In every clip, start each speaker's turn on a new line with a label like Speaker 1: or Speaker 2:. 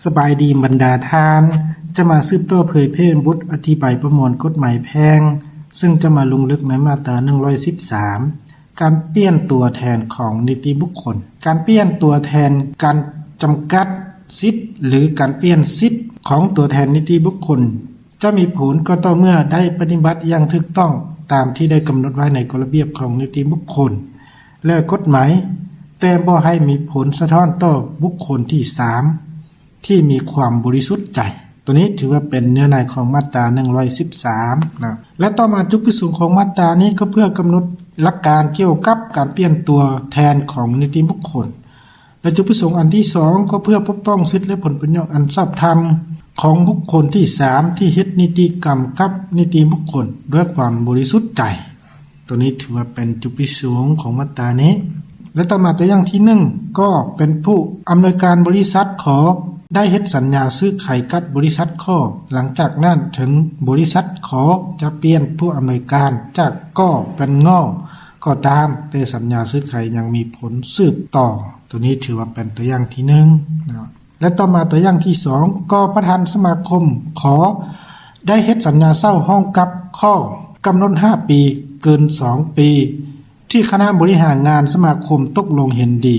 Speaker 1: สบายดีบรรดาทานจะมาสืบต่อเผยแพร่บทอธิบายประมวลกฎหมายแพ่งซึ่งจะมาลงลึกในมาตรา113การเปลี่ยนตัวแทนของนิติบุคคลการเปลี่ยนตัวแทนการจำกัดสิทธิ์หรือการเปลี่ยนสิทธิ์ของตัวแทนนิติบุคคลจะมีผลก็ต่อเมื่อได้ปฏิบัติอย่างถูกต้องตามที่ได้กำหนดไว้ในกฎระเบียบของนิติบุคคลและกฎหมายแต่บ่ให้มีผลสะท้อนต่อบุคคลที่3ที่มีความบริสุทธิ์ใจตัวนี้ถือว่าเป็นเนื้อในของมาตรา113นะและต่อมาจุดประสงค์ของมาตรานี้ก็เพื่อกำหนดหลักการเกี่ยวกับการเปลี่ยนตัวแทนของนิติบุคคลและจุดประสงค์อันที่2ก็เพื่อปกป้องสิทธิและผลประโยชน์อันชอบธรรมของบุคคลที่3ที่เฮ็ดนิติกรรมกับนิติบุคคลด้วยความบริสุทธิ์ใจตัวนี้ถือว่าเป็นจุดประสงค์ของมาตรานี้และต่อมาตัวอย่างที่1ก็เป็นผู้อำนวยการบริษัทขอได้เฮ็ดสัญญาซื้อขายกับบริษัทขอหลังจากนั้นถึงบริษัทขอจะเปลี่ยนผู้อำนวยการจากก็เป็นงอก็ตามแต่สัญญาซื้อขายยังมีผลสืบต่อตัวนี้ถือว่าเป็นตัวอย่างที่1นะและต่อมาตัวอย่างที่2ก็ประธานสมาคมขอได้เฮ็ดสัญญาเช่าห้องกับข้อกำหนด5ปีเกิน2ปีที่คณะบริหารงานสมาคมตกลงเห็นดี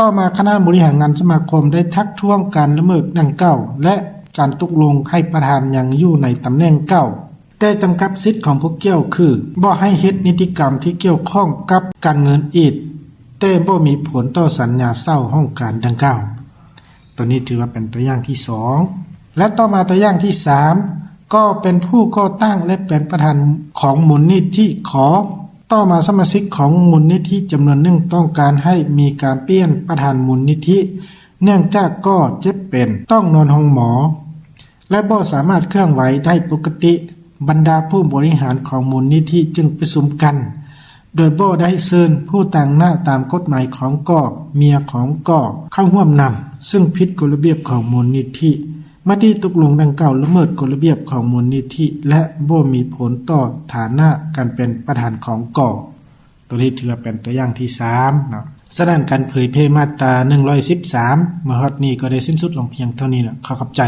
Speaker 1: ต่อมาคณะบริหารงานสมาคมได้ทักท้วงการละเมิดดังเก่าและการตกลงให้ประธานยังอยู่ในตำแหน่งเก่าแต่จำกัดสิทธิ์ของพวกเกี่ยวคือบ่ให้เฮ็ดนิติกรรมที่เกี่ยวข้องกับการเงินอีกแต่บ่มีผลต่อสัญญาเช่าห้องการดังเก่าตัวนี้ถือว่าเป็นตัวอย่างที่2และต่อมาตัวอย่างที่3ก็เป็นผู้ก่อตั้งและเป็นประธานของมูลนิธิขอต่อมาสมาชิกของมูลนิธิจำนวนหนึ่งต้องการให้มีการเปลี่ยนประธานมูลนิธิเนื่องจากก็เจ็บเป็นต้องนอนห้องหมอและบ่สามารถเคลื่อนไหวได้ปกติบรรดาผู้บริหารของมูลนิธิจึงประชุมกันโดยบ่ได้เชิญผู้ต่างหน้าตามกฎหมายของก่อเมียของก่อเข้าร่วมนำซึ่งผิดกฎระเบียบของมูลนิธิมติตกลงดังกล่าวละเมิดกฎระเบียบของมูลนิธิและบ่มีผลต่อฐานะการเป็นประธานของก่อตัวนี้ถือเป็นตัวอย่างที่3เนาะฉะนั้นการเผยแพร่มาตรา113มาฮอดนี้ก็ได้สิ้นสุดลงเพียงเท่านี้แหละขอบใจ